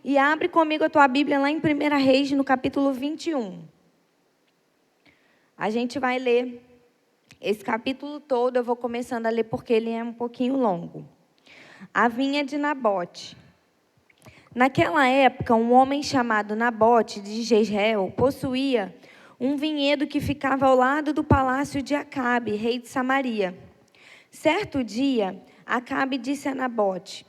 E abre comigo a tua Bíblia lá em 1 Reis, no capítulo 21. A gente vai ler esse capítulo todo, eu vou começando a ler porque ele é um pouquinho longo. A vinha de Nabote. Naquela época, um homem chamado Nabote de Jezreel possuía um vinhedo que ficava ao lado do palácio de Acabe, rei de Samaria. Certo dia, Acabe disse a Nabote: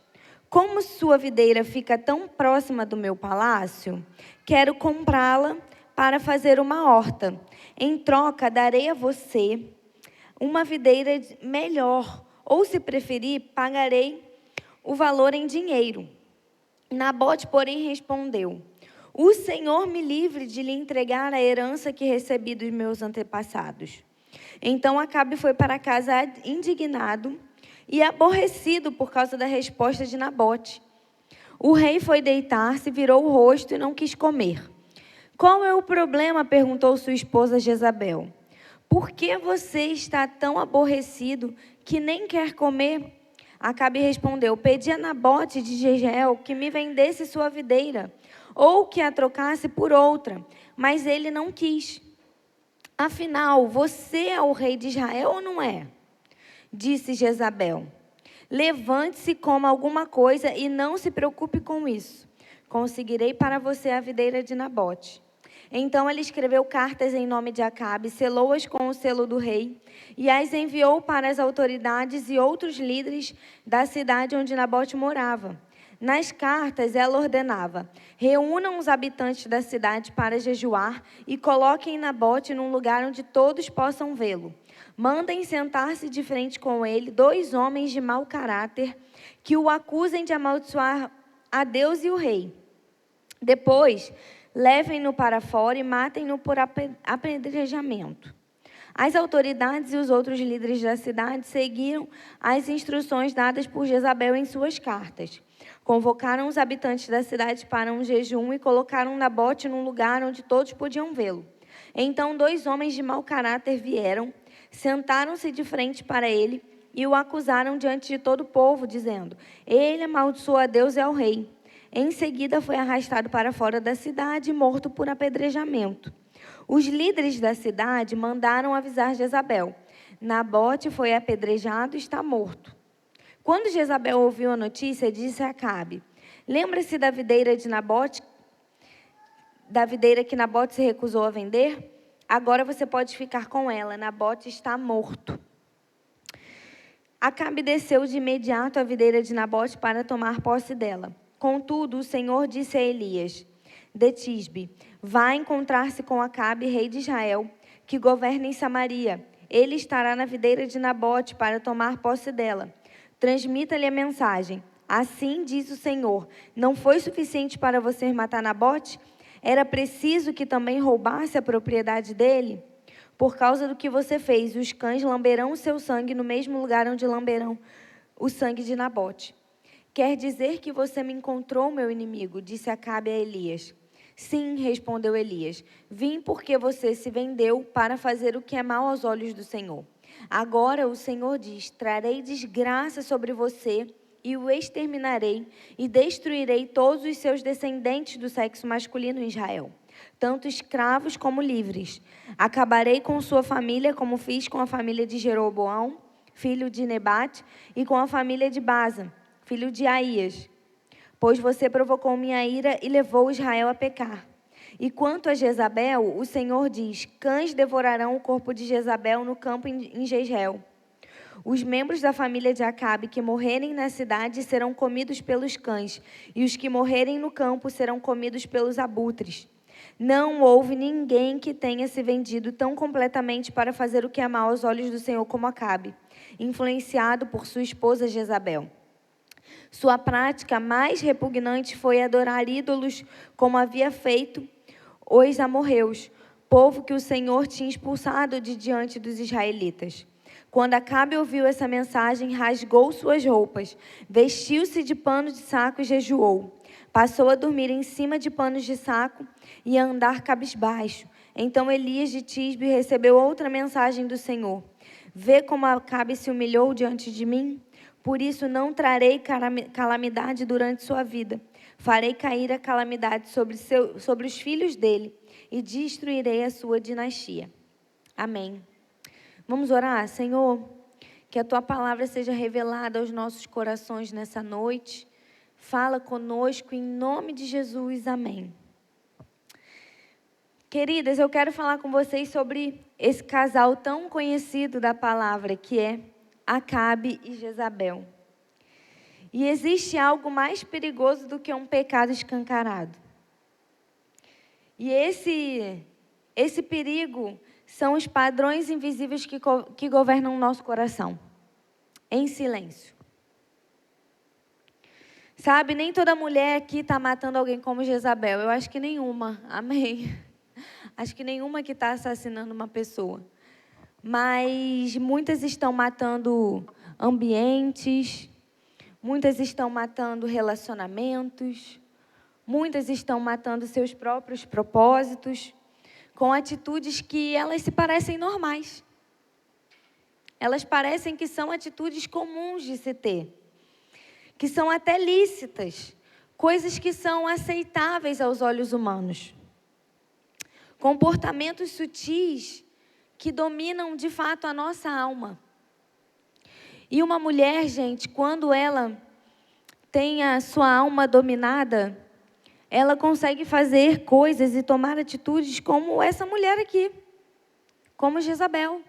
como sua videira fica tão próxima do meu palácio, quero comprá-la para fazer uma horta. Em troca, darei a você uma videira melhor, ou, se preferir, pagarei o valor em dinheiro. Nabote, porém, respondeu: o Senhor me livre de lhe entregar a herança que recebi dos meus antepassados. Então Acabe foi para casa indignado e aborrecido por causa da resposta de Nabote. O rei foi deitar-se, virou o rosto e não quis comer. Qual é o problema? Perguntou sua esposa Jezabel. Por que você está tão aborrecido que nem quer comer? Acabe respondeu: pedi a Nabote de Jezreel que me vendesse sua videira, ou que a trocasse por outra, mas ele não quis. Afinal, você é o rei de Israel ou não é? Disse Jezabel. Levante-se, coma alguma coisa e não se preocupe com isso. Conseguirei para você a videira de Nabote. Então ele escreveu cartas em nome de Acabe, selou-as com o selo do rei e as enviou para as autoridades e outros líderes da cidade onde Nabote morava. Nas cartas, ela ordenava: reúnam os habitantes da cidade para jejuar e coloquem Nabote num lugar onde todos possam vê-lo. Mandem sentar-se de frente com ele 2 homens de mau caráter que o acusem de amaldiçoar a Deus e o rei. Depois, levem-no para fora e matem-no por apedrejamento. As autoridades e os outros líderes da cidade seguiram as instruções dadas por Jezabel em suas cartas. Convocaram os habitantes da cidade para um jejum e colocaram Nabote num lugar onde todos podiam vê-lo. Então 2 homens de mau caráter vieram, sentaram-se de frente para ele e o acusaram diante de todo o povo, dizendo: ele amaldiçoou a Deus e ao rei. Em seguida foi arrastado para fora da cidade e morto por apedrejamento. Os líderes da cidade mandaram avisar Jezabel: Nabote foi apedrejado e está morto. Quando Jezabel ouviu a notícia, disse a Acabe: lembra-se da videira de Nabote, da videira que Nabote se recusou a vender? Agora você pode ficar com ela, Nabote está morto. Acabe desceu de imediato à videira de Nabote para tomar posse dela. Contudo, o Senhor disse a Elias, de Tisbe: vá encontrar-se com Acabe, rei de Israel, que governa em Samaria. Ele estará na videira de Nabote para tomar posse dela. Transmita-lhe a mensagem: assim diz o Senhor, não foi suficiente para você matar Nabote? Era preciso que também roubasse a propriedade dele? Por causa do que você fez, os cães lamberão o seu sangue no mesmo lugar onde lamberão o sangue de Nabote. Quer dizer que você me encontrou, meu inimigo? Disse Acabe a Elias. Sim, respondeu Elias. Vim porque você se vendeu para fazer o que é mal aos olhos do Senhor. Agora o Senhor diz: trarei desgraça sobre você e o exterminarei e destruirei todos os seus descendentes do sexo masculino em Israel, tanto escravos como livres. Acabarei com sua família como fiz com a família de Jeroboão, filho de Nebate, e com a família de Baza, filho de Aías, pois você provocou minha ira e levou Israel a pecar. E quanto a Jezabel, o Senhor diz: cães devorarão o corpo de Jezabel no campo em Jezreel. Os membros da família de Acabe que morrerem na cidade serão comidos pelos cães, e os que morrerem no campo serão comidos pelos abutres. Não houve ninguém que tenha se vendido tão completamente para fazer o que é mal aos olhos do Senhor como Acabe, influenciado por sua esposa Jezabel. Sua prática mais repugnante foi adorar ídolos, como havia feito os amorreus, povo que o Senhor tinha expulsado de diante dos israelitas. Quando Acabe ouviu essa mensagem, rasgou suas roupas, vestiu-se de pano de saco e jejuou. Passou a dormir em cima de panos de saco e a andar cabisbaixo. Então Elias de Tisbe recebeu outra mensagem do Senhor: vê como Acabe se humilhou diante de mim? Por isso não trarei calamidade durante sua vida. Farei cair a calamidade sobre os filhos dele e destruirei a sua dinastia. Amém. Vamos orar? Senhor, que a Tua palavra seja revelada aos nossos corações nessa noite. Fala conosco em nome de Jesus. Amém. Queridas, eu quero falar com vocês sobre esse casal tão conhecido da palavra, que é Acabe e Jezabel. E existe algo mais perigoso do que um pecado escancarado. E esse perigo são os padrões invisíveis que governam o nosso coração, em silêncio. Sabe, nem toda mulher aqui está matando alguém como Jezabel. Eu acho que nenhuma, amém. Acho que nenhuma que está assassinando uma pessoa. Mas muitas estão matando ambientes, muitas estão matando relacionamentos, muitas estão matando seus próprios propósitos, com atitudes que elas se parecem normais. Elas parecem que são atitudes comuns de se ter, que são até lícitas, coisas que são aceitáveis aos olhos humanos. Comportamentos sutis que dominam de fato a nossa alma. E uma mulher, gente, quando ela tem a sua alma dominada, ela consegue fazer coisas e tomar atitudes como essa mulher aqui, como Jezabel.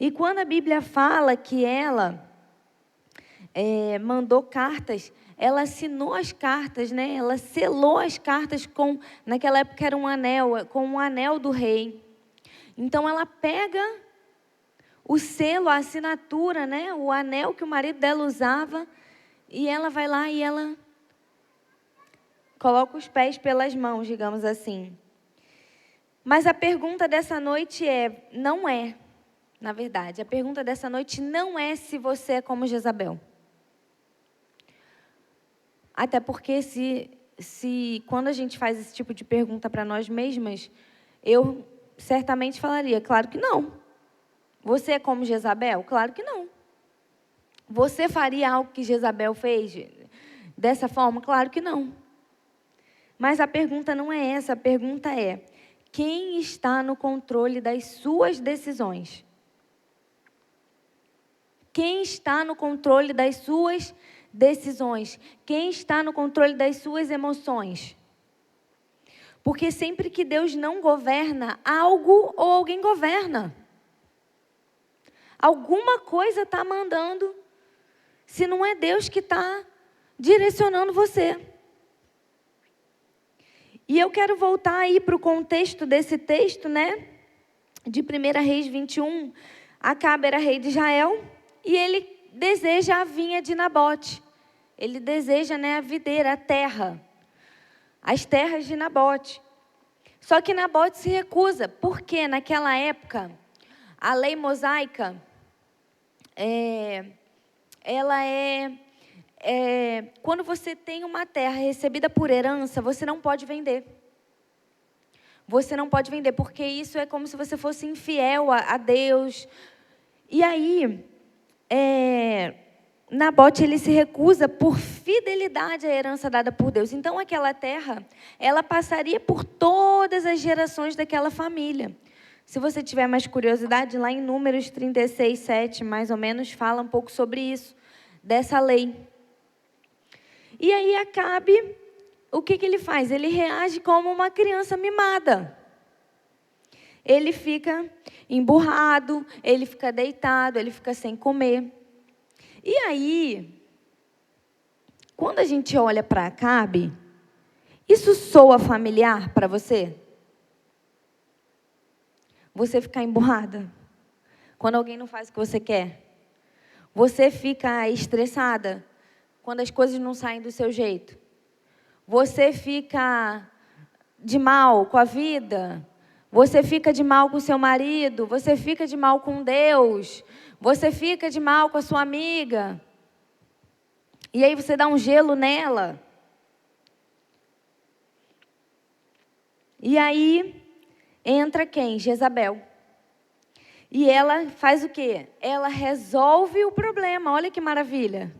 E quando a Bíblia fala que ela mandou cartas, ela assinou as cartas, né? Ela selou as cartas naquela época era um anel, com um anel do rei. Então ela pega o selo, a assinatura, né? O anel que o marido dela usava, e ela vai lá e ela coloca os pés pelas mãos, digamos assim. Mas a pergunta dessa noite na verdade, a pergunta dessa noite não é se você é como Jezabel. Até porque quando a gente faz esse tipo de pergunta para nós mesmas, eu certamente falaria, claro que não. Você é como Jezabel? Claro que não. Você faria algo que Jezabel fez dessa forma? Claro que não. Mas a pergunta não é essa, a pergunta é: quem está no controle das suas decisões? Quem está no controle das suas decisões? Quem está no controle das suas emoções? Porque sempre que Deus não governa, algo ou alguém governa. Alguma coisa está mandando, se não é Deus que está direcionando você. E eu quero voltar aí para o contexto desse texto, né? De 1 Reis 21. Acabe era rei de Israel e ele deseja a vinha de Nabote. Ele deseja, né, a videira, a terra. As terras de Nabote. Só que Nabote se recusa, porque naquela época, a lei mosaica, quando você tem uma terra recebida por herança, você não pode vender. Você não pode vender, porque isso é como se você fosse infiel a Deus. E aí, Nabote, ele se recusa por fidelidade à herança dada por Deus. Então, aquela terra, ela passaria por todas as gerações daquela família. Se você tiver mais curiosidade, lá em Números 36, 7, mais ou menos, fala um pouco sobre isso, dessa lei. E aí Acabe, o que ele faz? Ele reage como uma criança mimada. Ele fica emburrado, ele fica deitado, ele fica sem comer. E aí, quando a gente olha para Acabe, isso soa familiar para você? Você ficar emburrada? Quando alguém não faz o que você quer? Você fica estressada? Quando as coisas não saem do seu jeito? Você fica de mal com a vida? Você fica de mal com o seu marido? Você fica de mal com Deus? Você fica de mal com a sua amiga? E aí você dá um gelo nela? E aí entra quem? Jezabel. E ela faz o quê? Ela resolve o problema. Olha que maravilha.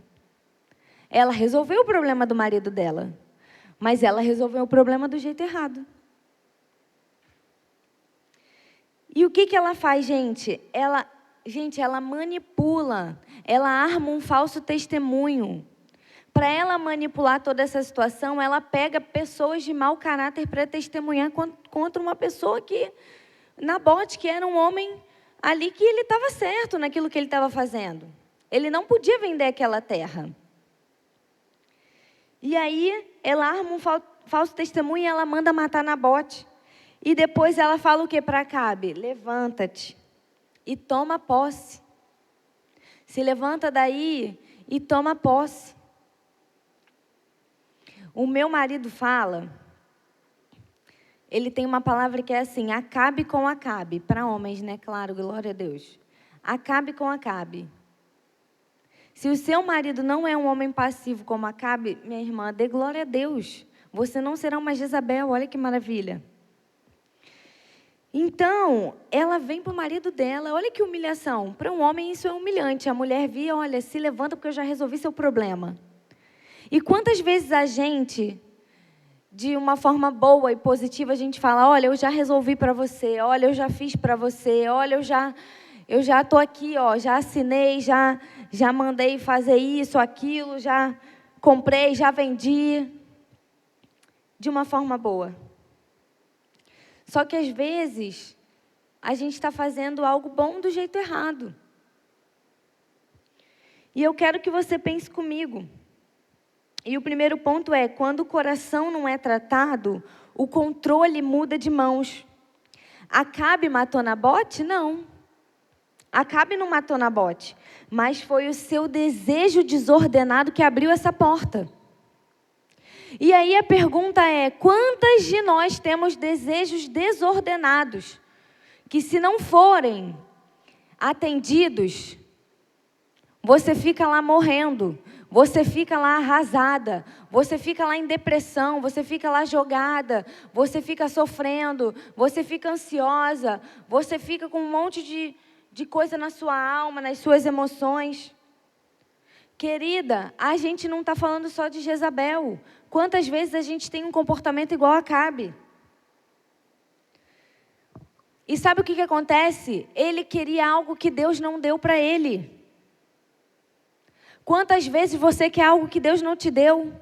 Ela resolveu o problema do marido dela. Mas ela resolveu o problema do jeito errado. E o que ela faz, gente? Ela manipula, ela arma um falso testemunho. Para ela manipular toda essa situação, ela pega pessoas de mau caráter para testemunhar contra uma pessoa que, Nabote, que era um homem ali que ele estava certo naquilo que ele estava fazendo. Ele não podia vender aquela terra. E aí, ela arma um falso testemunho e ela manda matar Nabote. E depois ela fala o que para Acabe? Levanta-te e toma posse. Se levanta daí e toma posse. O meu marido fala, ele tem uma palavra que é assim, acabe com Acabe, para homens, né? Claro, glória a Deus. Acabe com Acabe. Se o seu marido não é um homem passivo como Acabe, minha irmã, dê glória a Deus. Você não será uma Jezabel, olha que maravilha. Então, ela vem para o marido dela, olha que humilhação. Para um homem isso é humilhante. A mulher via, olha, se levanta porque eu já resolvi seu problema. E quantas vezes a gente, de uma forma boa e positiva, a gente fala, olha, eu já resolvi para você, olha, eu já fiz para você, olha, eu já estou aqui, ó, já assinei, já mandei fazer isso, aquilo, já comprei, já vendi, de uma forma boa. Só que às vezes a gente está fazendo algo bom do jeito errado. E eu quero que você pense comigo. E o primeiro ponto é, quando o coração não é tratado, o controle muda de mãos. Acabe matou Nabote? Não. Acabe não matou Nabote, mas foi o seu desejo desordenado que abriu essa porta. E aí a pergunta é, quantas de nós temos desejos desordenados, que se não forem atendidos, você fica lá morrendo, você fica lá arrasada, você fica lá em depressão, você fica lá jogada, você fica sofrendo, você fica ansiosa, você fica com um monte de coisa na sua alma, nas suas emoções. Querida, a gente não está falando só de Jezabel. Quantas vezes a gente tem um comportamento igual a Acabe? E sabe o que acontece? Ele queria algo que Deus não deu para ele. Quantas vezes você quer algo que Deus não te deu?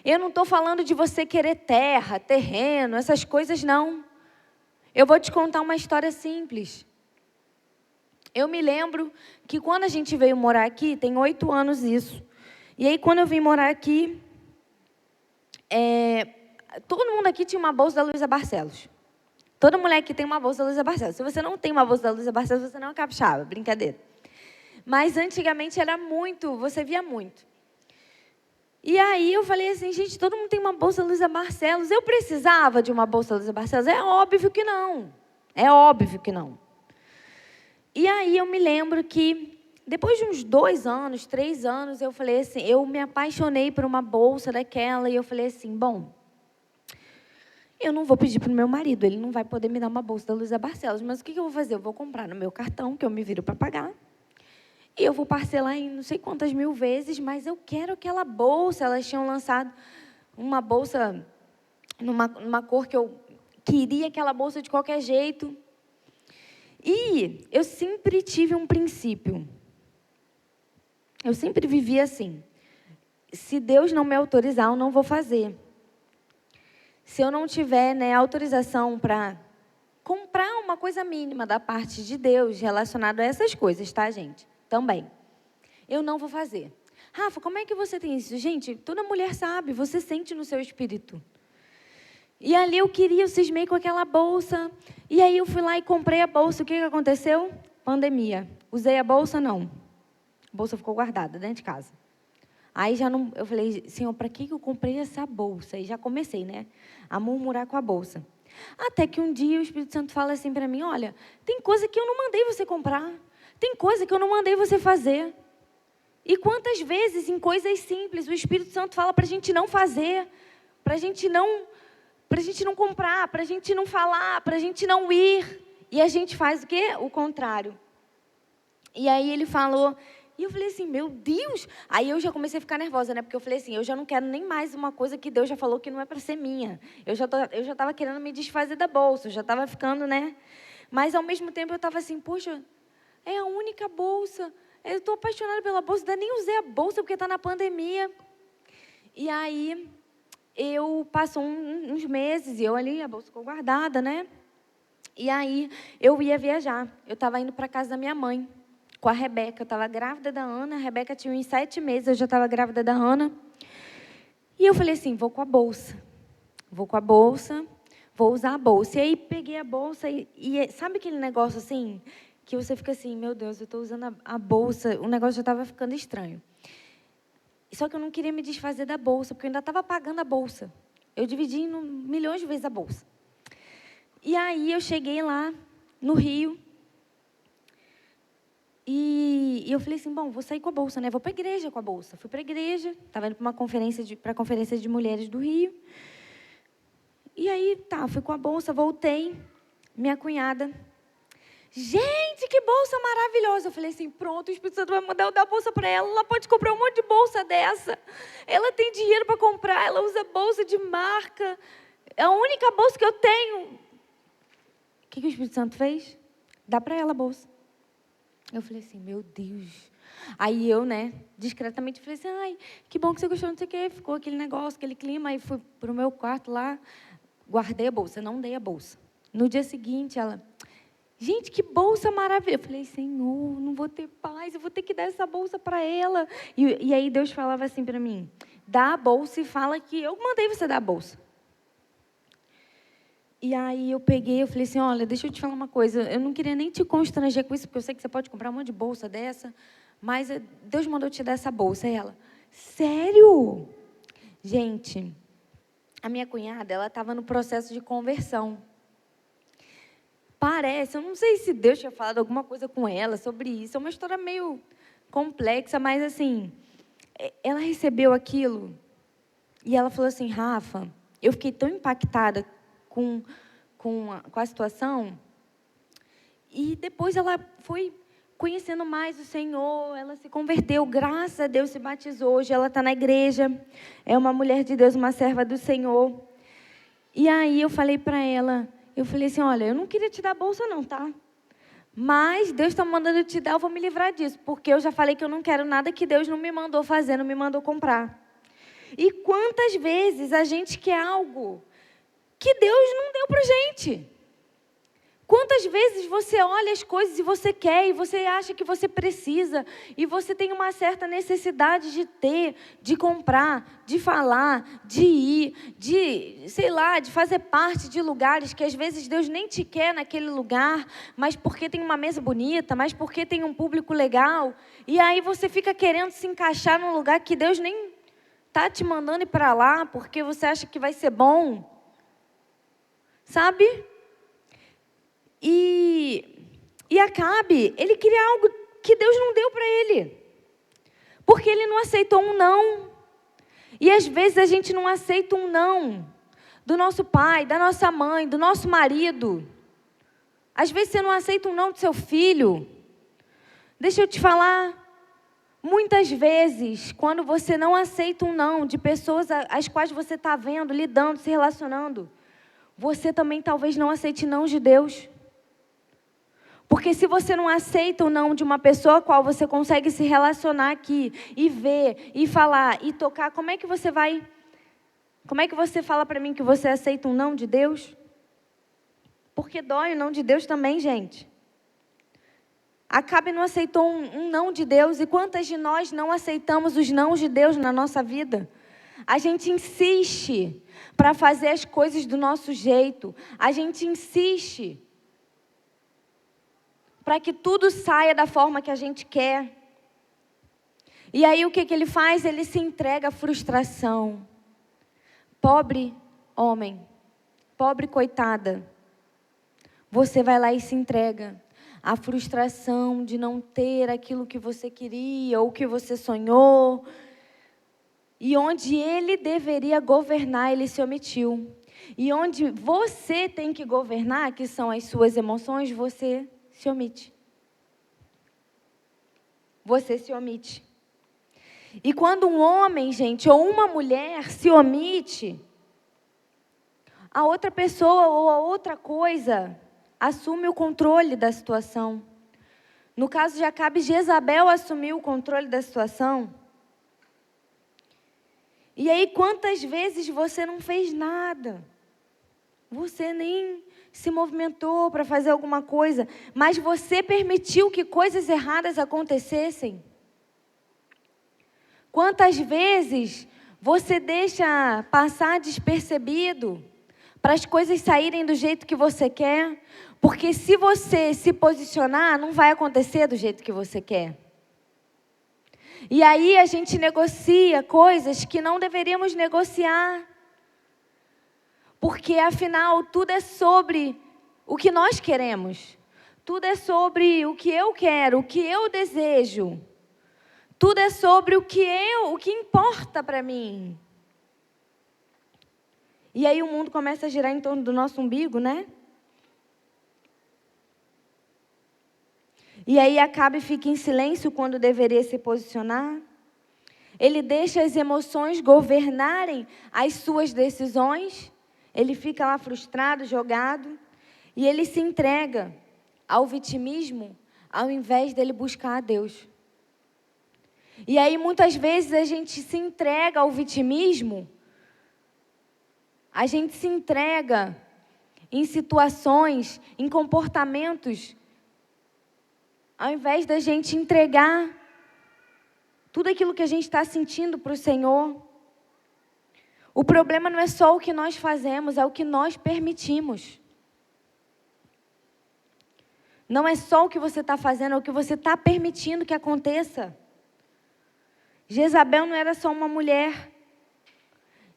Eu não estou falando de você querer terra, terreno, essas coisas não. Eu vou te contar uma história simples. Eu me lembro que quando a gente veio morar aqui, tem 8 anos isso. E aí quando eu vim morar aqui, todo mundo aqui tinha uma bolsa da Luísa Barcelos. Toda mulher aqui tem uma bolsa da Luísa Barcelos. Se você não tem uma bolsa da Luísa Barcelos, você não é capixaba, brincadeira. Mas antigamente era muito, você via muito. E aí eu falei assim, gente, todo mundo tem uma bolsa da Luísa Barcelos. Eu precisava de uma bolsa da Luísa Barcelos? É óbvio que não. É óbvio que não. E aí eu me lembro que, depois de uns 2 anos, 3 anos, eu falei assim, eu me apaixonei por uma bolsa daquela, e eu falei assim, bom, eu não vou pedir para o meu marido, ele não vai poder me dar uma bolsa da Luísa Barcelos, mas o que eu vou fazer? Eu vou comprar no meu cartão, que eu me viro para pagar, e eu vou parcelar em não sei quantas mil vezes, mas eu quero aquela bolsa. Elas tinham lançado uma bolsa numa cor que eu queria aquela bolsa de qualquer jeito. E eu sempre tive um princípio. Eu sempre vivi assim. Se Deus não me autorizar, eu não vou fazer. Se eu não tiver, autorização para comprar uma coisa mínima da parte de Deus relacionado a essas coisas, tá, gente? Também. Eu não vou fazer. Rafa, como é que você tem isso? Gente, toda mulher sabe, você sente no seu espírito. E ali eu cismei com aquela bolsa. E aí eu fui lá e comprei a bolsa. O que aconteceu? Pandemia. Usei a bolsa? Não. A bolsa ficou guardada dentro de casa. Aí já não, eu falei, Senhor, para que eu comprei essa bolsa? E já comecei, a murmurar com a bolsa. Até que um dia o Espírito Santo fala assim para mim, olha, tem coisa que eu não mandei você comprar. Tem coisa que eu não mandei você fazer. E quantas vezes em coisas simples o Espírito Santo fala para a gente não fazer, para a gente não comprar, para a gente não falar, para a gente não ir. E a gente faz o quê? O contrário. E aí ele falou E eu falei assim, meu Deus! Aí eu já comecei a ficar nervosa, né? Porque eu falei assim, eu já não quero nem mais uma coisa que Deus já falou que não é para ser minha. Eu já estava querendo me desfazer da bolsa, eu já estava ficando, né? Mas, ao mesmo tempo, eu estava assim, poxa, é a única bolsa. Eu estou apaixonada pela bolsa, ainda nem usei a bolsa porque está na pandemia. E aí, passou uns meses, e eu ali, a bolsa ficou guardada, né? E aí, eu ia viajar. Eu estava indo para a casa da minha mãe, com a Rebeca. Eu estava grávida da Ana, a Rebeca tinha uns 7 meses, eu já estava grávida da Ana. E eu falei assim, vou com a bolsa. Vou com a bolsa, vou usar a bolsa. E aí, peguei a bolsa e sabe aquele negócio assim, que você fica assim, meu Deus, eu estou usando a bolsa, o negócio já estava ficando estranho. Só que eu não queria me desfazer da bolsa, porque eu ainda estava pagando a bolsa. Eu dividi em milhões de vezes a bolsa. E aí eu cheguei lá, no Rio, e eu falei assim, bom, vou sair com a bolsa, né? Vou para a igreja com a bolsa. Fui para a igreja, estava indo para a conferência de mulheres do Rio. E aí, fui com a bolsa, voltei, minha cunhada... Gente, que bolsa maravilhosa. Eu falei assim, pronto, o Espírito Santo vai mandar eu dar a bolsa para ela. Ela pode comprar um monte de bolsa dessa. Ela tem dinheiro para comprar, ela usa bolsa de marca. É a única bolsa que eu tenho. O que o Espírito Santo fez? Dá para ela a bolsa. Eu falei assim, meu Deus. Aí eu, né, discretamente falei assim, ai, que bom que você gostou, não sei o quê. Ficou aquele negócio, aquele clima. Aí fui para o meu quarto lá, guardei a bolsa, não dei a bolsa. No dia seguinte, ela... Gente, que bolsa maravilhosa. Eu falei, Senhor, não vou ter paz, eu vou ter que dar essa bolsa para ela. E aí Deus falava assim para mim, dá a bolsa e fala que eu mandei você dar a bolsa. E aí eu peguei, eu falei assim, olha, deixa eu te falar uma coisa, eu não queria nem te constranger com isso, porque eu sei que você pode comprar um monte de bolsa dessa, mas Deus mandou te dar essa bolsa. E ela, sério? Gente, a minha cunhada, ela estava no processo de conversão. Parece, eu não sei se Deus tinha falado alguma coisa com ela sobre isso. É uma história meio complexa, mas assim, ela recebeu aquilo e ela falou assim, Rafa, eu fiquei tão impactada com a situação. E depois ela foi conhecendo mais o Senhor, ela se converteu, graças a Deus se batizou. Hoje ela está na igreja, é uma mulher de Deus, uma serva do Senhor. E aí eu falei para ela, eu falei assim, olha, eu não queria te dar bolsa não, tá? Mas Deus está mandando eu te dar, eu vou me livrar disso. Porque eu já falei que eu não quero nada que Deus não me mandou fazer, não me mandou comprar. E quantas vezes a gente quer algo que Deus não deu para a gente? Quantas vezes você olha as coisas e você quer, e você acha que você precisa, e você tem uma certa necessidade de ter, de comprar, de falar, de ir, de fazer parte de lugares que às vezes Deus nem te quer naquele lugar, mas porque tem uma mesa bonita, mas porque tem um público legal, e aí você fica querendo se encaixar num lugar que Deus nem está te mandando ir para lá, porque você acha que vai ser bom, sabe? E Acabe, ele queria algo que Deus não deu para ele. Porque ele não aceitou um não. E às vezes a gente não aceita um não do nosso pai, da nossa mãe, do nosso marido. Às vezes você não aceita um não do seu filho. Deixa eu te falar, muitas vezes, quando você não aceita um não de pessoas às quais você está vendo, lidando, se relacionando, você também talvez não aceite não de Deus. Porque se você não aceita o não de uma pessoa a qual você consegue se relacionar aqui, e ver, e falar, e tocar, como é que você fala para mim que você aceita um não de Deus? Porque dói o não de Deus também, gente. Acabe não aceitou um não de Deus, e quantas de nós não aceitamos os nãos de Deus na nossa vida? A gente insiste para fazer as coisas do nosso jeito, a gente insiste para que tudo saia da forma que a gente quer. E aí o que ele faz? Ele se entrega à frustração. Pobre homem, pobre coitada, você vai lá e se entrega à frustração de não ter aquilo que você queria ou que você sonhou. E onde ele deveria governar, ele se omitiu. E onde você tem que governar, que são as suas emoções, você se omite. você se omite. E quando um homem, gente, ou uma mulher se omite, a outra pessoa ou a outra coisa assume o controle da situação. No caso de Acabe, Jezabel assumiu o controle da situação. E aí, quantas vezes você não fez nada? Você nem se movimentou para fazer alguma coisa, mas você permitiu que coisas erradas acontecessem? Quantas vezes você deixa passar despercebido para as coisas saírem do jeito que você quer? Porque se você se posicionar, não vai acontecer do jeito que você quer. E aí a gente negocia coisas que não deveríamos negociar. Porque, afinal, tudo é sobre o que nós queremos. Tudo é sobre o que eu quero, o que eu desejo. Tudo é sobre o que importa para mim. E aí o mundo começa a girar em torno do nosso umbigo, né? E aí Acabe fica em silêncio quando deveria se posicionar. Ele deixa as emoções governarem as suas decisões. Ele fica lá frustrado, jogado. E ele se entrega ao vitimismo ao invés dele buscar a Deus. E aí muitas vezes a gente se entrega ao vitimismo. A gente se entrega em situações, em comportamentos, ao invés da gente entregar tudo aquilo que a gente está sentindo para o Senhor. O problema não é só o que nós fazemos, é o que nós permitimos. Não é só o que você está fazendo, é o que você está permitindo que aconteça. Jezabel não era só uma mulher.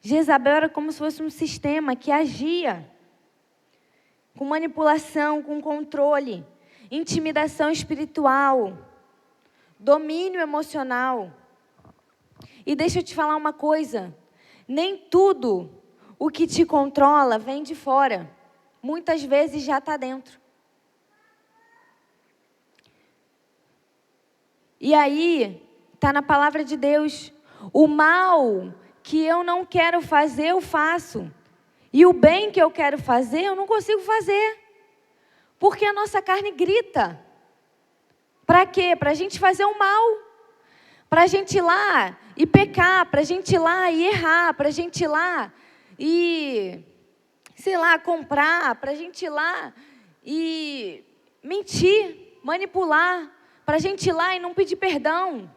Jezabel era como se fosse um sistema que agia com manipulação, com controle, intimidação espiritual, domínio emocional. E deixa eu te falar uma coisa, nem tudo o que te controla vem de fora, muitas vezes já está dentro. E aí, está na palavra de Deus, o mal que eu não quero fazer, eu faço. E o bem que eu quero fazer, eu não consigo fazer. Porque a nossa carne grita. Para quê? Para a gente fazer o mal. Para a gente ir lá e pecar, para a gente ir lá e errar, para a gente ir lá e, sei lá, comprar, para a gente ir lá e mentir, manipular, para a gente ir lá e não pedir perdão.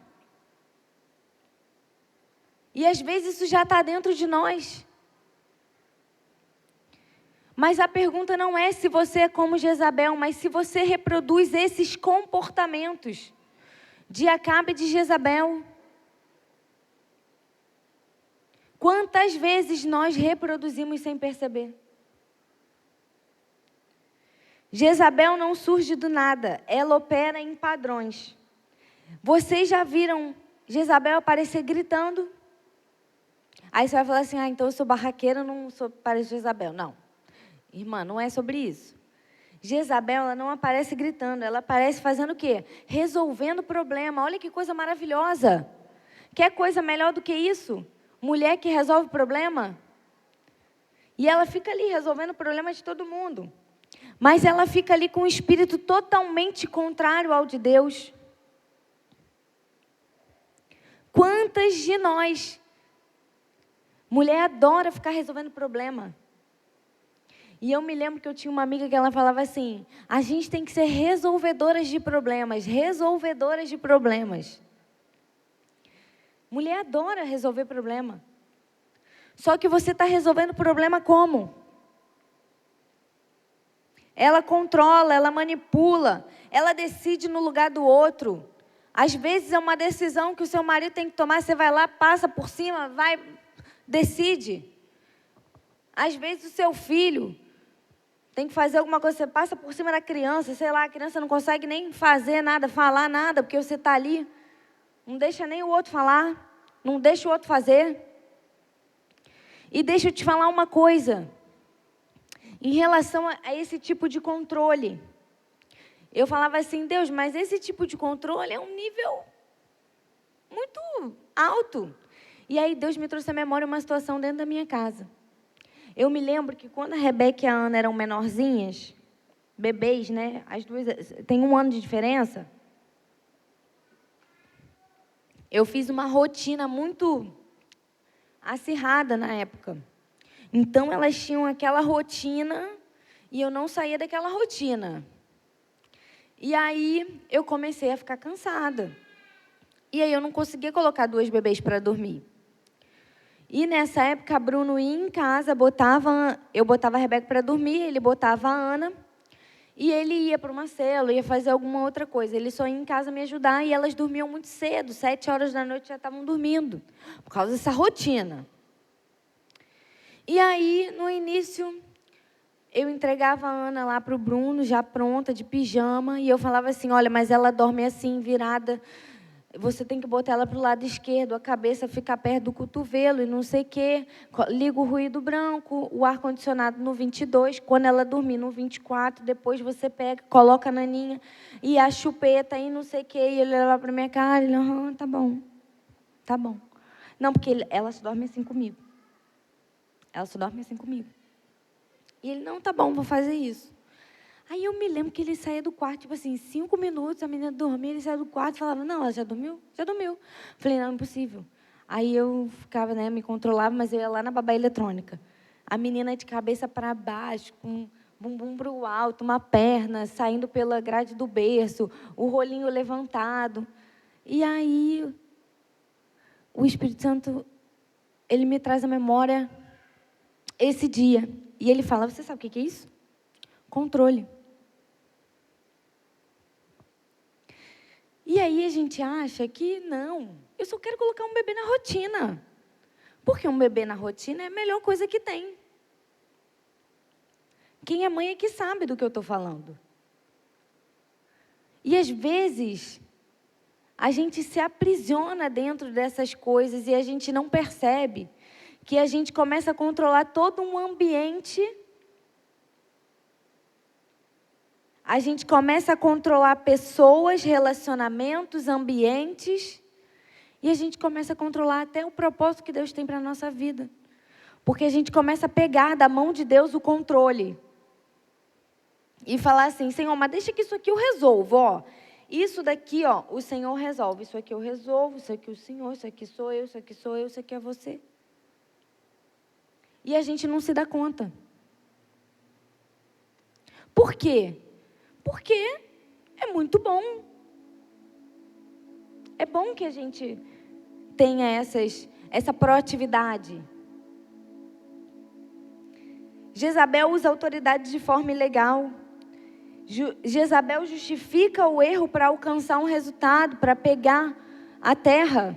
E às vezes isso já está dentro de nós. Mas a pergunta não é se você é como Jezabel, mas se você reproduz esses comportamentos de Acabe e de Jezabel. Quantas vezes nós reproduzimos sem perceber? Jezabel não surge do nada, ela opera em padrões. Vocês já viram Jezabel aparecer gritando? Aí você vai falar assim, então eu sou barraqueira, não sou pareço Jezabel. Não, irmã, não é sobre isso. Jezabel, ela não aparece gritando, ela aparece fazendo o quê? Resolvendo problema. Olha que coisa maravilhosa. Quer coisa melhor do que isso? Mulher que resolve problema? E ela fica ali resolvendo o problema de todo mundo. Mas ela fica ali com um espírito totalmente contrário ao de Deus. Quantas de nós? Mulher adora ficar resolvendo problema. E eu me lembro que eu tinha uma amiga que ela falava assim, a gente tem que ser resolvedoras de problemas, resolvedoras de problemas. Mulher adora resolver problema. Só que você está resolvendo problema como? Ela controla, ela manipula, ela decide no lugar do outro. Às vezes é uma decisão que o seu marido tem que tomar, você vai lá, passa por cima, vai, decide. Às vezes o seu filho tem que fazer alguma coisa, você passa por cima da criança, sei lá, a criança não consegue nem fazer nada, falar nada, porque você está ali, não deixa nem o outro falar, não deixa o outro fazer. E deixa eu te falar uma coisa, em relação a esse tipo de controle. Eu falava assim, Deus, mas esse tipo de controle é um nível muito alto. E aí Deus me trouxe à memória uma situação dentro da minha casa. Eu me lembro que quando a Rebeca e a Ana eram menorzinhas, bebês, né? As duas têm 1 ano de diferença. Eu fiz uma rotina muito acirrada na época. Então, elas tinham aquela rotina e eu não saía daquela rotina. E aí, eu comecei a ficar cansada. E aí, eu não conseguia colocar 2 bebês para dormir. E nessa época, Bruno ia em casa, eu botava a Rebeca para dormir, ele botava a Ana. E ele ia para uma célula, ia fazer alguma outra coisa. Ele só ia em casa me ajudar e elas dormiam muito cedo, 7 horas da noite já estavam dormindo, por causa dessa rotina. E aí, no início, eu entregava a Ana lá para o Bruno, já pronta, de pijama, e eu falava assim, olha, mas ela dorme assim, virada, você tem que botar ela para o lado esquerdo, a cabeça fica perto do cotovelo e não sei o quê. Liga o ruído branco, o ar-condicionado no 22, quando ela dormir no 24, depois você pega, coloca a naninha e a chupeta e não sei o quê. E ele olhava para minha cara e ele, tá bom, tá bom. Não, porque ela só dorme assim comigo. Ela só dorme assim comigo. E ele, não, tá bom, vou fazer isso. Aí eu me lembro que ele saía do quarto, tipo assim, 5 minutos, a menina dormia, ele saía do quarto e falava, não, ela já dormiu? Já dormiu. Falei, não, impossível. Aí eu ficava, né, me controlava, mas eu ia lá na babá eletrônica. A menina de cabeça para baixo, com bumbum para o alto, uma perna saindo pela grade do berço, o rolinho levantado. E aí, o Espírito Santo, ele me traz à memória esse dia. E ele fala, você sabe o que é isso? Controle. E aí a gente acha que não, eu só quero colocar um bebê na rotina. Porque um bebê na rotina é a melhor coisa que tem. Quem é mãe é que sabe do que eu estou falando. E às vezes, a gente se aprisiona dentro dessas coisas e a gente não percebe que a gente começa a controlar todo um ambiente. A gente começa a controlar pessoas, relacionamentos, ambientes. E a gente começa a controlar até o propósito que Deus tem para a nossa vida. Porque a gente começa a pegar da mão de Deus o controle. E falar assim, Senhor, mas deixa que isso aqui eu resolvo, ó. Isso daqui, ó, o Senhor resolve. Isso aqui eu resolvo, isso aqui o Senhor, isso aqui sou eu, isso aqui sou eu, isso aqui é você. E a gente não se dá conta. Por quê? Porque é muito bom. É bom que a gente tenha essa proatividade. Jezabel usa a autoridade de forma ilegal. Jezabel justifica o erro para alcançar um resultado, para pegar a terra.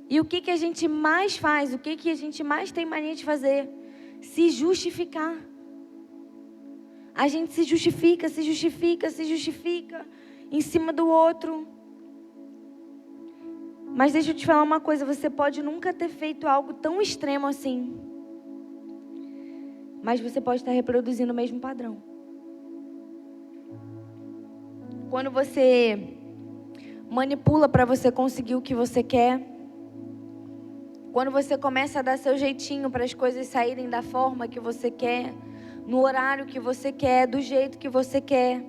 E o que a gente mais faz? O que a gente mais tem mania de fazer? Se justificar. A gente se justifica em cima do outro. Mas deixa eu te falar uma coisa, você pode nunca ter feito algo tão extremo assim. Mas você pode estar reproduzindo o mesmo padrão. Quando você manipula para você conseguir o que você quer, quando você começa a dar seu jeitinho para as coisas saírem da forma que você quer, no horário que você quer, do jeito que você quer,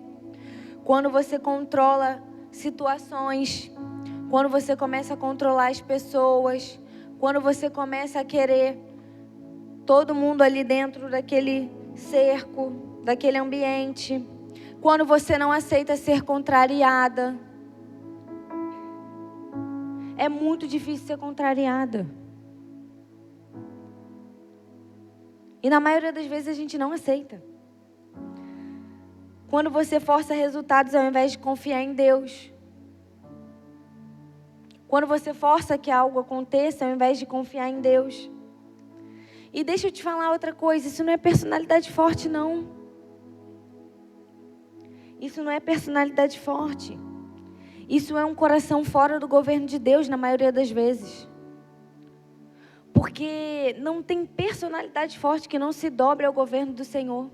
quando você controla situações, quando você começa a controlar as pessoas, quando você começa a querer todo mundo ali dentro daquele cerco, daquele ambiente, quando você não aceita ser contrariada, é muito difícil ser contrariada. E na maioria das vezes a gente não aceita. Quando você força resultados ao invés de confiar em Deus. Quando você força que algo aconteça ao invés de confiar em Deus. E deixa eu te falar outra coisa, isso não é personalidade forte, não. Isso não é personalidade forte. Isso é um coração fora do governo de Deus, na maioria das vezes. Porque não tem personalidade forte que não se dobre ao governo do Senhor.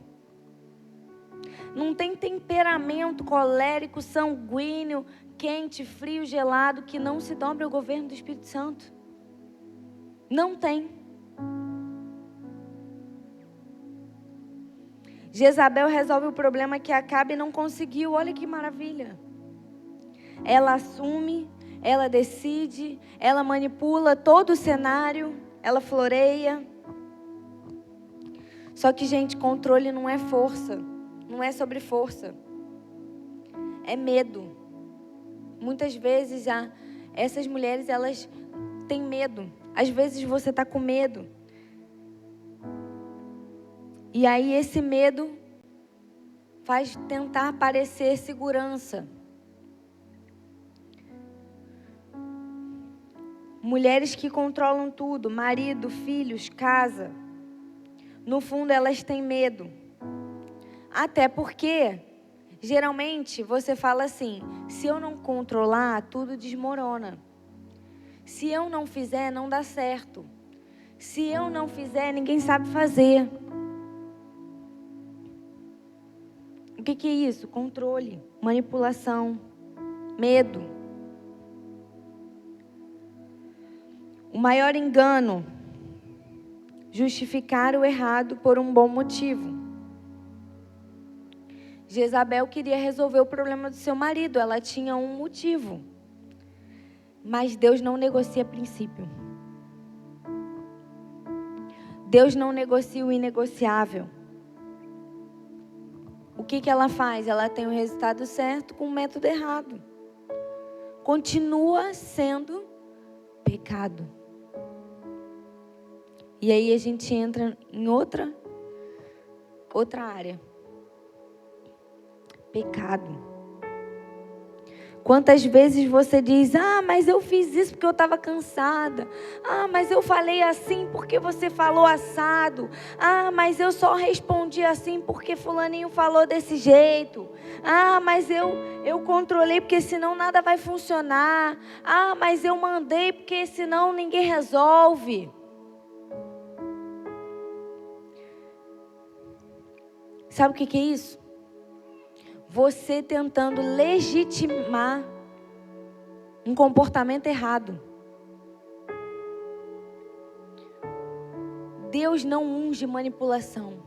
Não tem temperamento colérico, sanguíneo, quente, frio, gelado, que não se dobre ao governo do Espírito Santo. Não tem. Jezabel resolve o problema que Acabe não conseguiu. Olha que maravilha. Ela assume, ela decide, ela manipula todo o cenário, ela floreia. Só que, gente, controle não é força, não é sobre força. É medo. Muitas vezes essas mulheres, elas têm medo. Às vezes você está com medo. E aí esse medo faz tentar parecer segurança. Mulheres que controlam tudo, marido, filhos, casa. No fundo elas têm medo. Até porque, geralmente, você fala assim, se eu não controlar, tudo desmorona. Se eu não fizer, não dá certo. Se eu não fizer, ninguém sabe fazer. O que é isso? Controle, manipulação, medo. O maior engano, justificar o errado por um bom motivo. Jezabel queria resolver o problema do seu marido, ela tinha um motivo. Mas Deus não negocia princípio. Deus não negocia o inegociável. O que ela faz? Ela tem o resultado certo com o método errado. Continua sendo pecado. E aí a gente entra em outra área. Pecado. Quantas vezes você diz, mas eu fiz isso porque eu estava cansada. Mas eu falei assim porque você falou assado. Mas eu só respondi assim porque fulaninho falou desse jeito. Mas eu controlei porque senão nada vai funcionar. Mas eu mandei porque senão ninguém resolve. Sabe o que é isso? Você tentando legitimar um comportamento errado. Deus não unge manipulação.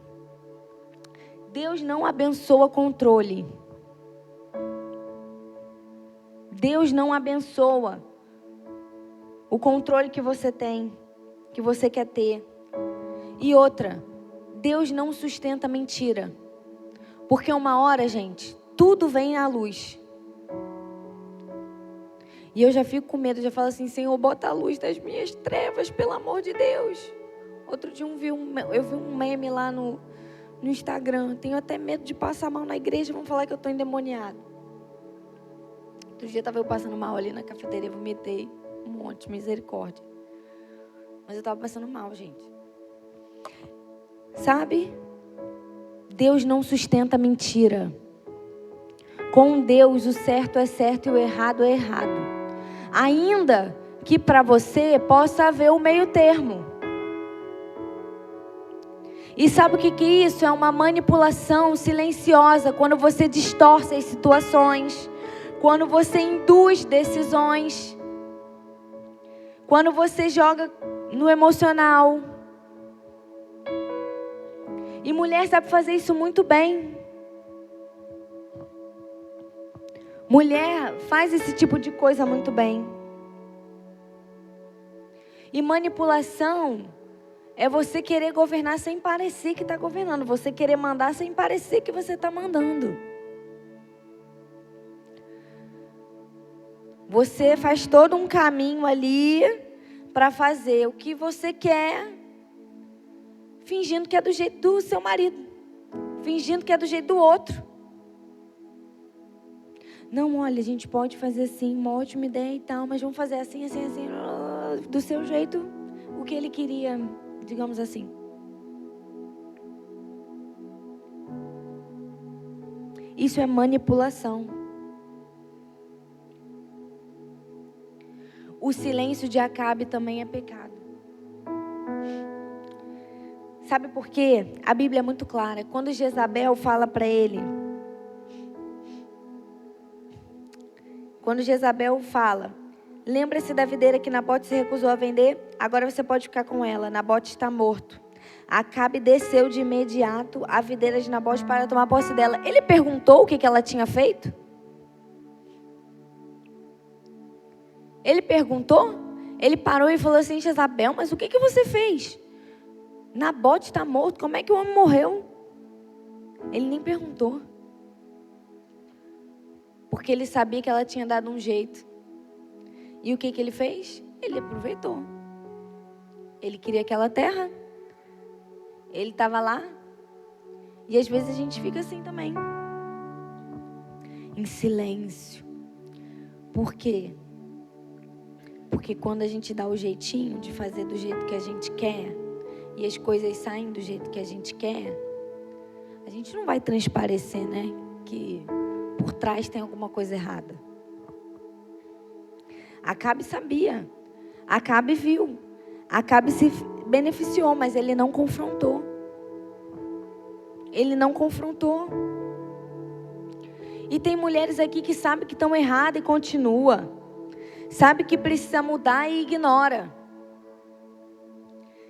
Deus não abençoa controle. Deus não abençoa o controle que você tem, que você quer ter. E outra, Deus não sustenta mentira. Porque uma hora, gente, tudo vem à luz. E eu já fico com medo, já falo assim, Senhor, bota a luz das minhas trevas, pelo amor de Deus. Outro dia eu vi um meme lá no Instagram. Tenho até medo de passar mal na igreja, vão falar que eu estou endemoniado. Outro dia estava eu passando mal ali na cafeteria, vomitei um monte, misericórdia. Mas eu estava passando mal, gente. Sabe? Deus não sustenta mentira. Com Deus, o certo é certo e o errado é errado. Ainda que para você possa haver o meio termo. E sabe o que é isso? É uma manipulação silenciosa. Quando você distorce as situações. Quando você induz decisões. Quando você joga no emocional. E mulher sabe fazer isso muito bem. Mulher faz esse tipo de coisa muito bem. E manipulação é você querer governar sem parecer que está governando. Você querer mandar sem parecer que você está mandando. Você faz todo um caminho ali para fazer o que você quer. Fingindo que é do jeito do seu marido. Fingindo que é do jeito do outro. Não, olha, a gente pode fazer assim, uma ótima ideia e tal, mas vamos fazer assim, assim, assim, do seu jeito, o que ele queria, digamos assim. Isso é manipulação. O silêncio de Acabe também é pecado. Sabe por quê? A Bíblia é muito clara. Quando Jezabel fala para ele, Quando Jezabel fala, lembra-se da videira que Nabote se recusou a vender? Agora você pode ficar com ela, Nabote está morto. Acabe desceu de imediato à videira de Nabote para tomar posse dela. Ele perguntou o que ela tinha feito? Ele perguntou? Ele parou e falou assim, Jezabel, mas o que você fez? Nabote está morto, como é que o homem morreu? Ele nem perguntou. Porque ele sabia que ela tinha dado um jeito. E o que ele fez? Ele aproveitou. Ele queria aquela terra. Ele estava lá. E às vezes a gente fica assim também. Em silêncio. Por quê? Porque quando a gente dá o jeitinho de fazer do jeito que a gente quer, e as coisas saem do jeito que a gente quer, a gente não vai transparecer, né? Que por trás tem alguma coisa errada. Acabe sabia. Acabe viu. Acabe se beneficiou, mas ele não confrontou. Ele não confrontou. E tem mulheres aqui que sabem que estão erradas e continua. Sabe que precisa mudar e ignora.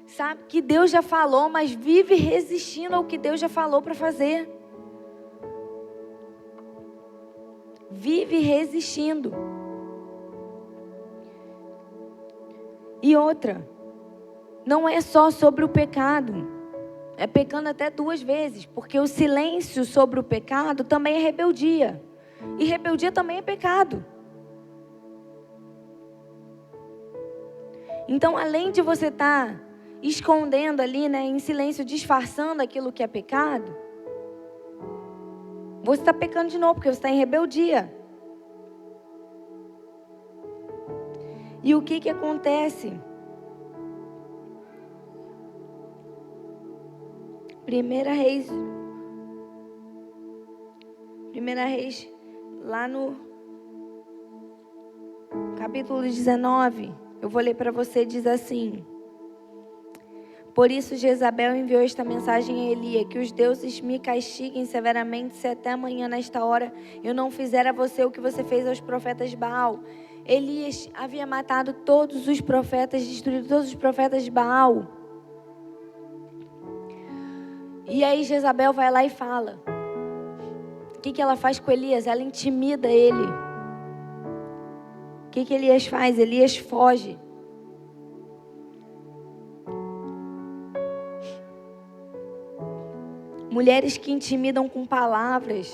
Sabe que Deus já falou, mas vive resistindo ao que Deus já falou para fazer. Vive resistindo. E outra, não é só sobre o pecado. É pecando até 2 vezes, porque o silêncio sobre o pecado também é rebeldia. E rebeldia também é pecado. Então, além de você estar escondendo ali, né, em silêncio, disfarçando aquilo que é pecado, você está pecando de novo, porque você está em rebeldia. E o que acontece? Primeira Reis, lá no capítulo 19, eu vou ler para você, diz assim: por isso Jezabel enviou esta mensagem a Elia, que os deuses me castiguem severamente se até amanhã nesta hora eu não fizer a você o que você fez aos profetas de Baal. Elias havia matado todos os profetas, destruído todos os profetas de Baal. E aí Jezabel vai lá e fala. O que ela faz com Elias? Ela intimida ele. O que Elias faz? Elias foge. Mulheres que intimidam com palavras.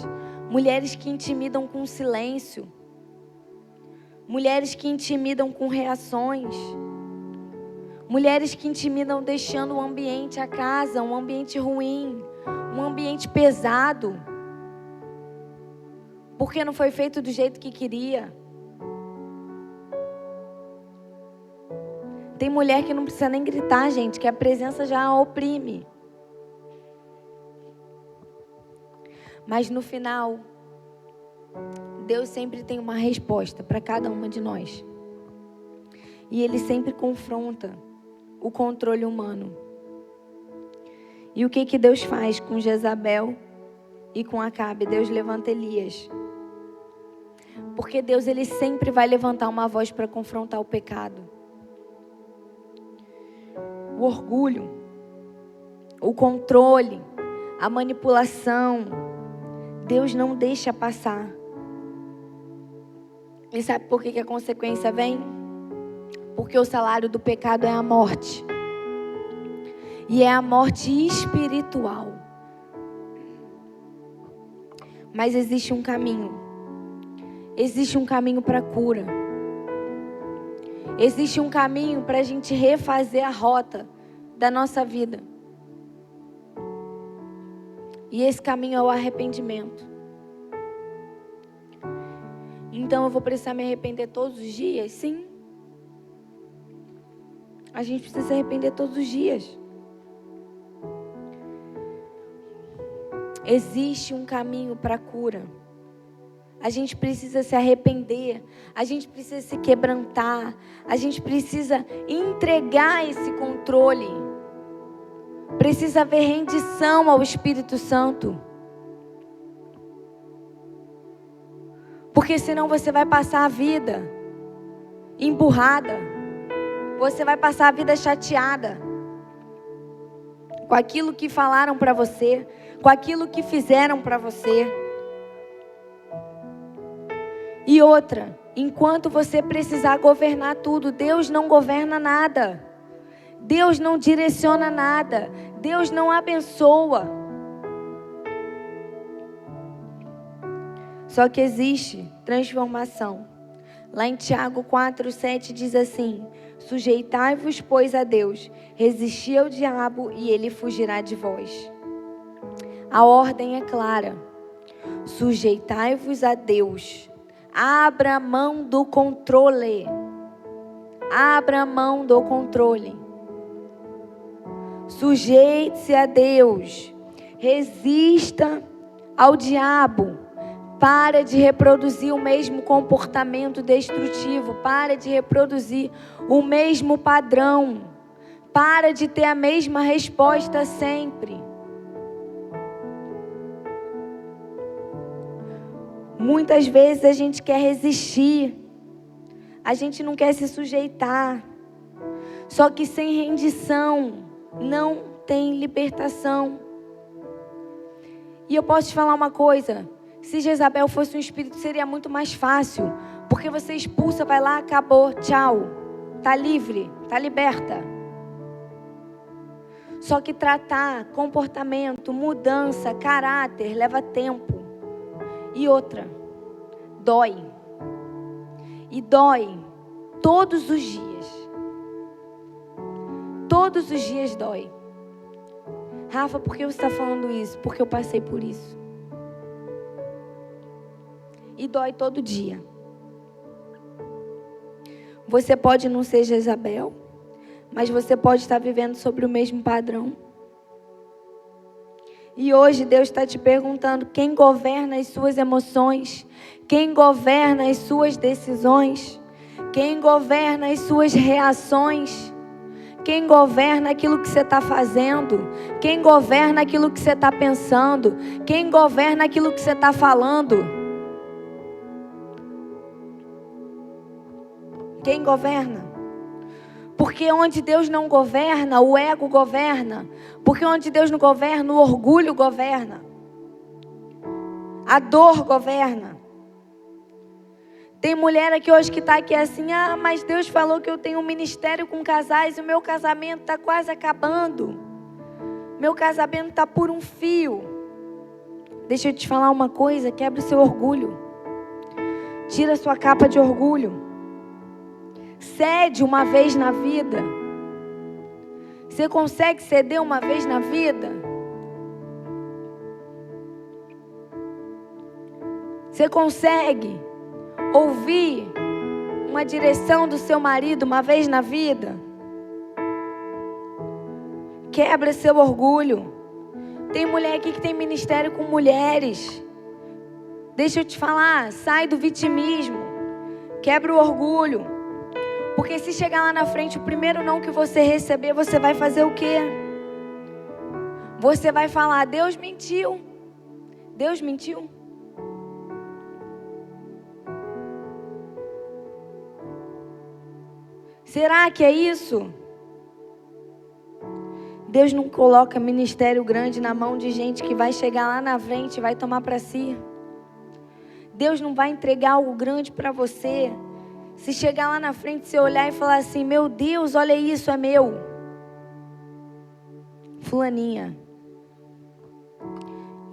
Mulheres que intimidam com silêncio. Mulheres que intimidam com reações. Mulheres que intimidam deixando o ambiente, a casa, um ambiente ruim, um ambiente pesado. Porque não foi feito do jeito que queria. Tem mulher que não precisa nem gritar, gente, que a presença já a oprime. Mas no final, Deus sempre tem uma resposta para cada uma de nós. E Ele sempre confronta o controle humano. E o que Deus faz com Jezabel e com Acabe? Deus levanta Elias. Porque Deus, Ele sempre vai levantar uma voz para confrontar o pecado. O orgulho, o controle, a manipulação, Deus não deixa passar. E sabe por que a consequência vem? Porque o salário do pecado é a morte. E é a morte espiritual. Mas existe um caminho. Existe um caminho para a cura. Existe um caminho para a gente refazer a rota da nossa vida. E esse caminho é o arrependimento. Então eu vou precisar me arrepender todos os dias? Sim. A gente precisa se arrepender todos os dias. Existe um caminho para a cura. A gente precisa se arrepender. A gente precisa se quebrantar. A gente precisa entregar esse controle. Precisa haver rendição ao Espírito Santo. Porque senão você vai passar a vida emburrada. Você vai passar a vida chateada com aquilo que falaram para você, com aquilo que fizeram para você. E outra, enquanto você precisar governar tudo, Deus não governa nada. Deus não direciona nada. Deus não abençoa. Só que existe transformação. Lá em Tiago 4:7 diz assim: sujeitai-vos, pois, a Deus, resisti ao diabo e ele fugirá de vós. A ordem é clara. Sujeitai-vos a Deus. Abra mão do controle. Abra mão do controle. Sujeite-se a Deus. Resista ao diabo. Para de reproduzir o mesmo comportamento destrutivo. Para de reproduzir o mesmo padrão. Para de ter a mesma resposta sempre. Muitas vezes a gente quer resistir. A gente não quer se sujeitar. Só que sem rendição não tem libertação. E eu posso te falar uma coisa. Se Jezabel fosse um espírito, seria muito mais fácil. Porque você expulsa, vai lá, acabou, tchau. Tá livre, tá liberta. Só que tratar comportamento, mudança, caráter, leva tempo. E outra, dói. E dói todos os dias. Todos os dias dói. Rafa, por que você está falando isso? Porque eu passei por isso. E dói todo dia. Você pode não ser Jezabel, mas você pode estar vivendo sobre o mesmo padrão. E hoje Deus está te perguntando: quem governa as suas emoções? Quem governa as suas decisões? Quem governa as suas reações? Quem governa aquilo que você está fazendo? Quem governa aquilo que você está pensando? Quem governa aquilo que você está falando? Quem governa? Porque onde Deus não governa, o ego governa. Porque onde Deus não governa, o orgulho governa. A dor governa. Tem mulher aqui hoje que está aqui assim: ah, mas Deus falou que eu tenho um ministério com casais e o meu casamento está quase acabando. Meu casamento está por um fio. Deixa eu te falar uma coisa: quebra o seu orgulho. Tira a sua capa de orgulho. Cede uma vez na vida. Você consegue ceder uma vez na vida? Você consegue ouvir uma direção do seu marido uma vez na vida? Quebra seu orgulho. Tem mulher aqui que tem ministério com mulheres. Deixa eu te falar, sai do vitimismo. Quebra o orgulho. Porque se chegar lá na frente, o primeiro não que você receber, você vai fazer o quê? Você vai falar: Deus mentiu. Deus mentiu. Será que é isso? Deus não coloca ministério grande na mão de gente que vai chegar lá na frente e vai tomar para si. Deus não vai entregar algo grande para você. Se chegar lá na frente, você olhar e falar assim: meu Deus, olha isso, é meu. Fulaninha.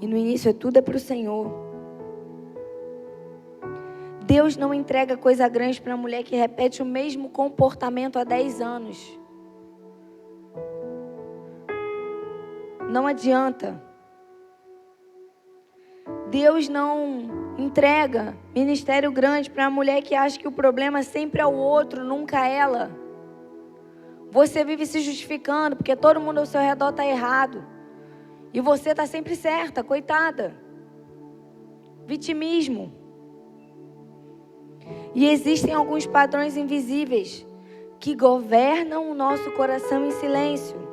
E no início tudo é para o Senhor. Deus não entrega coisa grande para a mulher que repete o mesmo comportamento há 10 anos. Não adianta. Deus não entrega ministério grande para a mulher que acha que o problema sempre é o outro, nunca ela. Você vive se justificando porque todo mundo ao seu redor está errado. E você está sempre certa, coitada. Vitimismo. E existem alguns padrões invisíveis que governam o nosso coração em silêncio.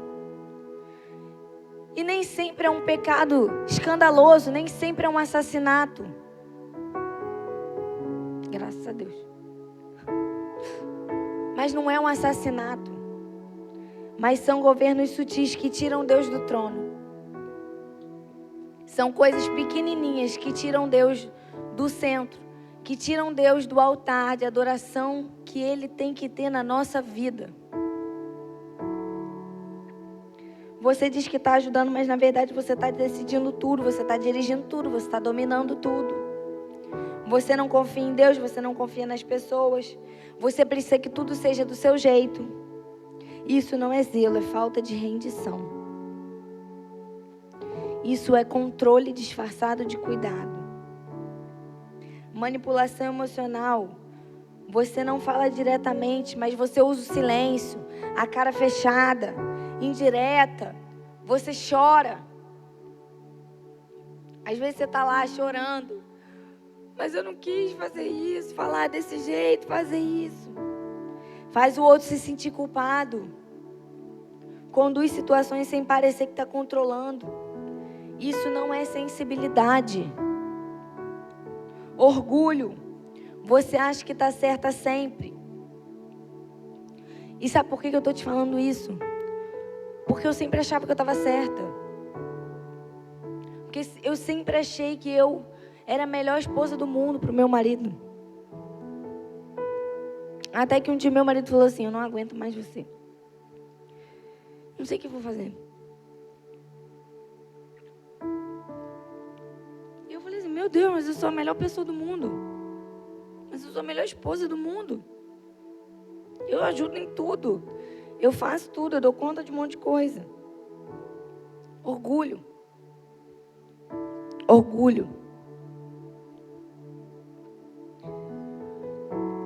E nem sempre é um pecado escandaloso, nem sempre é um assassinato. graças a Deus. Mas não é um assassinato. Mas são governos sutis que tiram Deus do trono. São coisas pequenininhas que tiram Deus do centro, que tiram Deus do altar de adoração que Ele tem que ter na nossa vida. Você diz que está ajudando, mas na verdade você está decidindo tudo, você está dirigindo tudo, você está dominando tudo. Você não confia em Deus, você não confia nas pessoas. Você precisa que tudo seja do seu jeito. Isso não é zelo, é falta de rendição. Isso é controle disfarçado de cuidado. Manipulação emocional. Você não fala diretamente, mas você usa o silêncio, a cara fechada, indireta. Você chora. Às vezes você está lá chorando. Mas eu não quis fazer isso, falar desse jeito, fazer isso. Faz o outro se sentir culpado. Conduz situações sem parecer que está controlando. Isso não é sensibilidade. Orgulho. Você acha que está certa sempre. E sabe por que eu estou te falando isso? Porque eu sempre achava que eu estava certa. Porque eu sempre achei que eu era a melhor esposa do mundo para o meu marido. Até que um dia meu marido falou assim: eu não aguento mais você. Não sei o que eu vou fazer. E eu falei assim: meu Deus, mas eu sou a melhor pessoa do mundo. Mas eu sou a melhor esposa do mundo. Eu ajudo em tudo. Eu faço tudo, eu dou conta de um monte de coisa. Orgulho. Orgulho.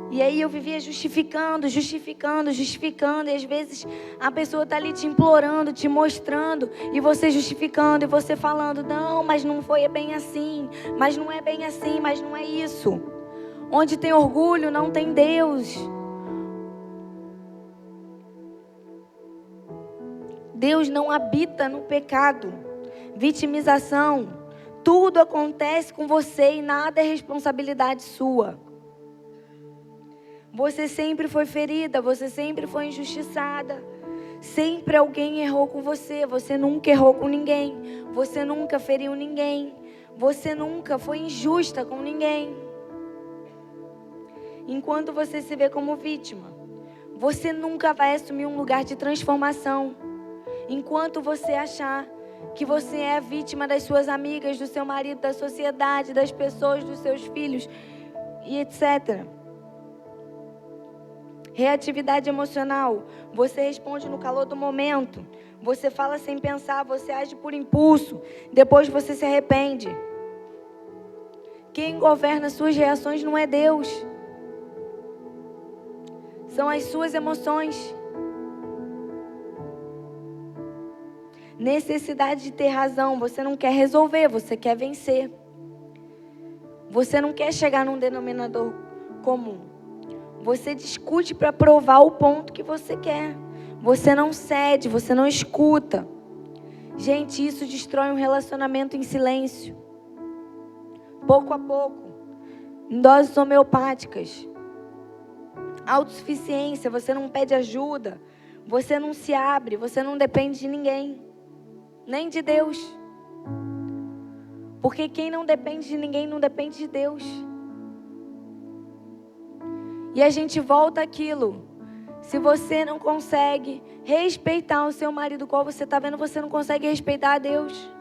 E aí eu vivia justificando. E às vezes a pessoa está ali te implorando, te mostrando. E você justificando, e você falando: não, mas não foi bem assim. Mas não é bem assim, mas não é isso. Onde tem orgulho, não tem Deus. Deus não habita no pecado. Vitimização. Tudo acontece com você e nada é responsabilidade sua. Você sempre foi ferida, você sempre foi injustiçada. Sempre alguém errou com você. Você nunca errou com ninguém. Você nunca feriu ninguém. Você nunca foi injusta com ninguém. Enquanto você se vê como vítima, você nunca vai assumir um lugar de transformação. Enquanto você achar que você é vítima das suas amigas, do seu marido, da sociedade, das pessoas, dos seus filhos e etc. Reatividade emocional. Você responde no calor do momento. Você fala sem pensar, você age por impulso. Depois você se arrepende. Quem governa suas reações não é Deus. São as suas emoções. Necessidade de ter razão. Você não quer resolver, você quer vencer. Você não quer chegar num denominador comum. Você discute para provar o ponto que você quer. Você não cede, você não escuta. Gente, isso destrói um relacionamento em silêncio. Pouco a pouco. Em doses homeopáticas. Autossuficiência, você não pede ajuda. Você não se abre, você não depende de ninguém. Nem de Deus. Porque quem não depende de ninguém não depende de Deus. E a gente volta àquilo. Se você não consegue respeitar o seu marido, qual você está vendo, você não consegue respeitar a Deus.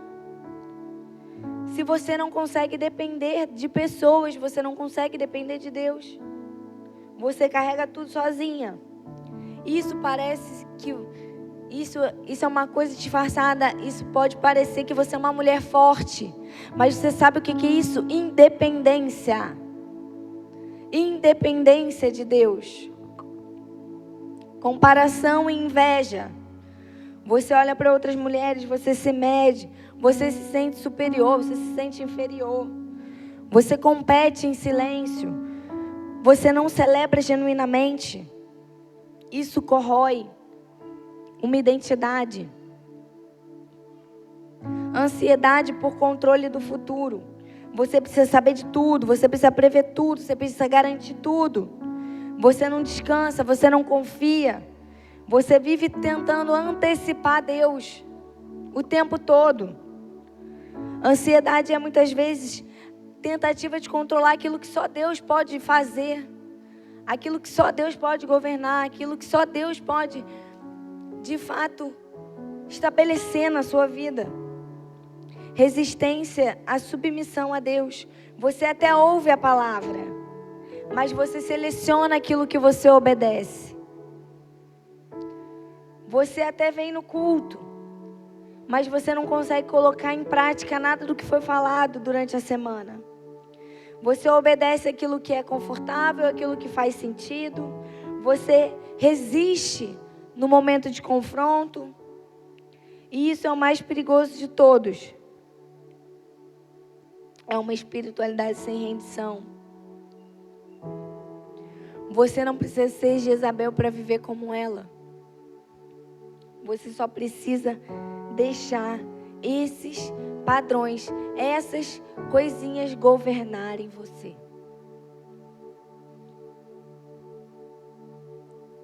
Se você não consegue depender de pessoas, você não consegue depender de Deus. Você carrega tudo sozinha. Isso parece que... Isso é uma coisa disfarçada. Isso pode parecer que você é uma mulher forte. Mas você sabe o que é isso? Independência. Independência de Deus. Comparação e inveja. Você olha para outras mulheres, você se mede. Você se sente superior, você se sente inferior. Você compete em silêncio. Você não celebra genuinamente. Isso corrói uma identidade. Ansiedade por controle do futuro. Você precisa saber de tudo, você precisa prever tudo, você precisa garantir tudo. Você não descansa, você não confia. Você vive tentando antecipar Deus o tempo todo. Ansiedade é muitas vezes tentativa de controlar aquilo que só Deus pode fazer, aquilo que só Deus pode governar, aquilo que só Deus pode, de fato, estabelecer na sua vida. Resistência à submissão a Deus. Você até ouve a palavra, mas você seleciona aquilo que você obedece. Você até vem no culto, mas você não consegue colocar em prática nada do que foi falado durante a semana. Você obedece aquilo que é confortável, aquilo que faz sentido. Você resiste no momento de confronto. E isso é o mais perigoso de todos. É uma espiritualidade sem rendição. Você não precisa ser Jezabel para viver como ela. Você só precisa deixar esses padrões, essas coisinhas governarem você.